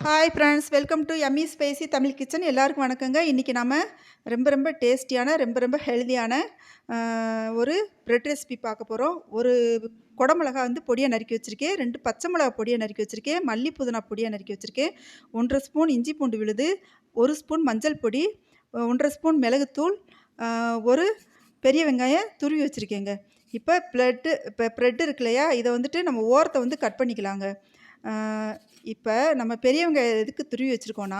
Hi friends, welcome to yummy spicy Tamil kitchen. எல்லாருக்கும் வணக்கங்க. இன்றைக்கி நம்ம ரொம்ப டேஸ்டியான ரொம்ப ஹெல்தியான ஒரு பிரெட் ரெசிபி பார்க்க போகிறோம். ஒரு குடமிளகா வந்து பொடியாக நறுக்கி வச்சுருக்கேன், 2 பச்சை மிளகா பொடியாக நறுக்கி வச்சுருக்கேன், மல்லி புதினா பொடியாக நறுக்கி வச்சுருக்கேன், 1 1/2 ஸ்பூன் இஞ்சி பூண்டு விழுது, 1 ஸ்பூன் மஞ்சள் பொடி, 1 1/2 ஸ்பூன் மிளகுத்தூள், ஒரு பெரிய வெங்காயம் துருவி வச்சுருக்கேங்க. இப்போ ப்ரெட் இருக்கு இல்லையா, இதை வந்துட்டு நம்ம ஓரத்தை வந்து கட் பண்ணிக்கலாங்க. இப்போ நம்ம பெரிய வெங்காயம் எதுக்கு துருவி வச்சுருக்கோன்னா,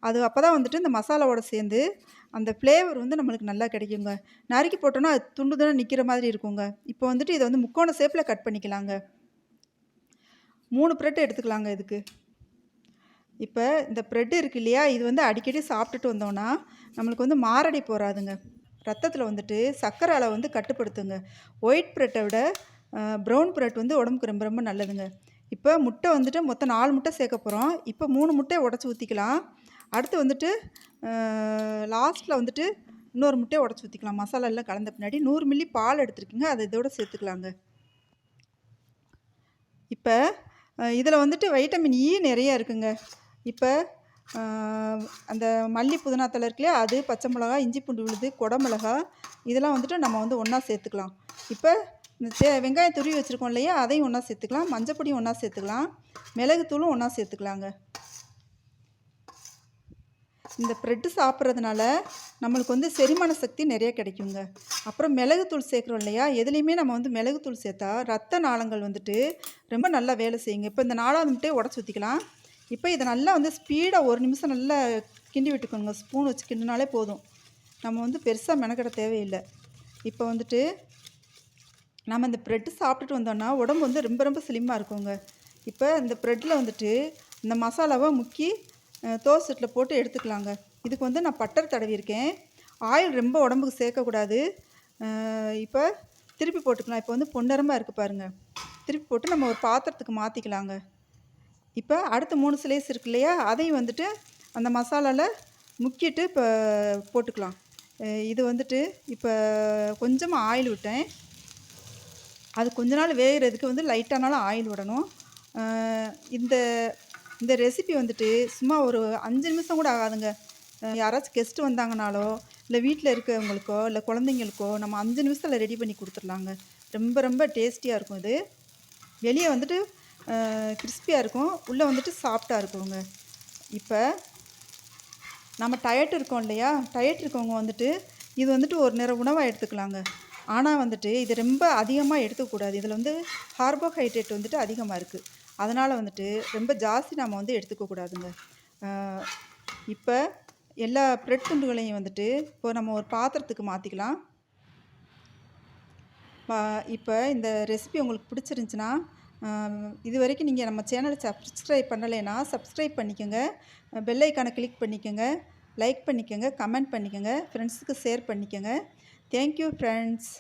அது அப்போ தான் வந்துட்டு இந்த மசாலாவோட சேர்ந்து அந்த ஃப்ளேவர் வந்து நம்மளுக்கு நல்லா கிடைக்குங்க. நறுக்கி போட்டோன்னா அது துண்டு துண்டாக நிற்கிற மாதிரி இருக்குங்க. இப்போ வந்துட்டு இதை வந்து முக்கோண ஷேப்பில் கட் பண்ணிக்கலாங்க. 3 ப்ரெட் எடுத்துக்கலாங்க இதுக்கு. இப்போ இந்த ப்ரெட் இருக்குது இல்லையா, இது வந்து அடிக்கடி சாப்பிட்டுட்டு வந்தோன்னா நம்மளுக்கு வந்து மாரடைப்பு வராதுங்க. ரத்தத்தில் வந்துட்டு சர்க்கரை அளவு வந்து கட்டுப்படுத்துங்க. ஒயிட் ப்ரெட்டை விட ப்ரௌன் ப்ரெட் வந்து உடம்புக்கு ரொம்ப நல்லதுங்க. இப்போ முட்டை வந்துட்டு மொத்தம் 4 முட்டை சேர்க்க போகிறோம். இப்போ 3 முட்டையை உடச்சி ஊற்றிக்கலாம். அடுத்து வந்துட்டு லாஸ்ட்டில் வந்துட்டு இன்னொரு முட்டையை உடச்சி ஊற்றிக்கலாம். மசாலா எல்லாம் கலந்த பின்னாடி 100 மில்லி பால் எடுத்துருக்குங்க, அதை இதோட சேர்த்துக்கலாங்க. இப்போ இதில் வந்துட்டு வைட்டமின் இ நிறைய இருக்குங்க. இப்போ அந்த மல்லி புதினா தழை இருக்கு இல்லையா, அது, பச்சை மிளகா, இஞ்சி பூண்டு விழுது, குடமிளகா, இதெல்லாம் வந்துட்டு நம்ம வந்து ஒன்றா சேர்த்துக்கலாம். இப்போ இந்த வெங்காயம் துருவி வச்சுருக்கோம் இல்லையா, அதையும் ஒன்றா சேர்த்துக்கலாம், மஞ்சப்பொடியும் ஒன்றா சேர்த்துக்கலாம், மிளகுத்தூளும் ஒன்றா சேர்த்துக்கலாங்க. இந்த ப்ரெட்டு சாப்பிட்றதுனால நம்மளுக்கு வந்து செரிமான சக்தி நிறைய கிடைக்குங்க. அப்புறம் மிளகுத்தூள் சேர்க்குறோம் இல்லையா, எதுலேயுமே நம்ம வந்து மிளகுத்தூள் சேர்த்தா ரத்த நாளங்கள் வந்துட்டு ரொம்ப நல்லா வேலை செய்யுங்க. இப்போ இந்த 4வது முட்டையை உடச்சி ஊற்றிக்கலாம். இப்போ இதை நல்லா வந்து ஸ்பீடாக 1 நிமிஷம் நல்லா கிண்டி விட்டுக்கோங்க. ஸ்பூன் வச்சு கிண்டினாலே போதும். நம்ம வந்து பெருசாக மெனக்கிட தேவையில்லை. இப்போ வந்துட்டு நம்ம இந்த ப்ரெட்டு சாப்பிட்டுட்டு வந்தோன்னா உடம்பு வந்து ரொம்ப ஸ்லிம்மாக இருக்குங்க. இப்போ இந்த ப்ரெட்டில் வந்துட்டு இந்த மசாலாவை முக்கி தோசைட்டில் போட்டு எடுத்துக்கலாங்க. இதுக்கு வந்து நான் பட்டர் தடவிருக்கேன். ஆயில் ரொம்ப உடம்புக்கு சேர்க்கக்கூடாது. இப்போ திருப்பி போட்டுக்கலாம். இப்போ வந்து பொன்னிறமாக இருக்குது பாருங்கள். திருப்பி போட்டு நம்ம ஒரு பாத்திரத்துக்கு மாற்றிக்கலாங்க. இப்போ அடுத்த 3 ஸ்லைஸ் இருக்கு இல்லையா, அதையும் வந்துட்டு அந்த மசாலாவில் முக்கிட்டு இப்போ போட்டுக்கலாம். இது வந்துட்டு இப்போ கொஞ்சமாக ஆயில் விட்டேன். அது கொஞ்ச நாள் வேகிறதுக்கு வந்து லைட்டானாலும் ஆயில் விடணும். இந்த இந்த ரெசிபி வந்துட்டு சும்மா ஒரு 5 நிமிஷம் கூட ஆகாதுங்க. யாராச்சும் கெஸ்ட்டு வந்தாங்கனாலோ, இல்லை வீட்டில் இருக்கவங்களுக்கோ, இல்லை குழந்தைங்களுக்கோ நம்ம 5 நிமிஷத்தில் ரெடி பண்ணி கொடுத்துர்லாங்க. ரொம்ப டேஸ்டியாக இருக்கும் இது. வெளியே வந்துட்டு கிறிஸ்பியாக இருக்கும், உள்ளே வந்துட்டு சாஃப்டாக இருக்குங்க. இப்போ நம்ம டயட் இருக்கோம் இல்லையா, டயட் இருக்கவங்க வந்துட்டு இது வந்துட்டு ஒரு நேர உணவாக எடுத்துக்கலாங்க. ஆனால் வந்துட்டு இது ரொம்ப அதிகமாக எடுத்துக்கக்கூடாது. இதில் வந்து கார்போஹைட்ரேட் வந்துட்டு அதிகமாக இருக்குது. அதனால் வந்துட்டு ரொம்ப ஜாஸ்தி நம்ம வந்து எடுத்துக்கக்கூடாதுங்க. இப்போ எல்லா ப்ரெட் துண்டுகளையும் வந்துட்டு இப்போ நம்ம ஒரு பாத்திரத்துக்கு மாற்றிக்கலாம். இப்போ இந்த ரெசிபி உங்களுக்கு பிடிச்சிருந்துச்சின்னா, இது வரைக்கும் நீங்கள் நம்ம சேனலை சப்ஸ்கிரைப் பண்ணலைன்னா சப்ஸ்கிரைப் பண்ணிக்கோங்க, பெல் ஐக்கானை கிளிக் பண்ணிக்கோங்க, லைக் பண்ணிக்கோங்க, கமெண்ட் பண்ணிக்கோங்க, ஃப்ரெண்ட்ஸுக்கு ஷேர் பண்ணிக்கோங்க. Thank you friends.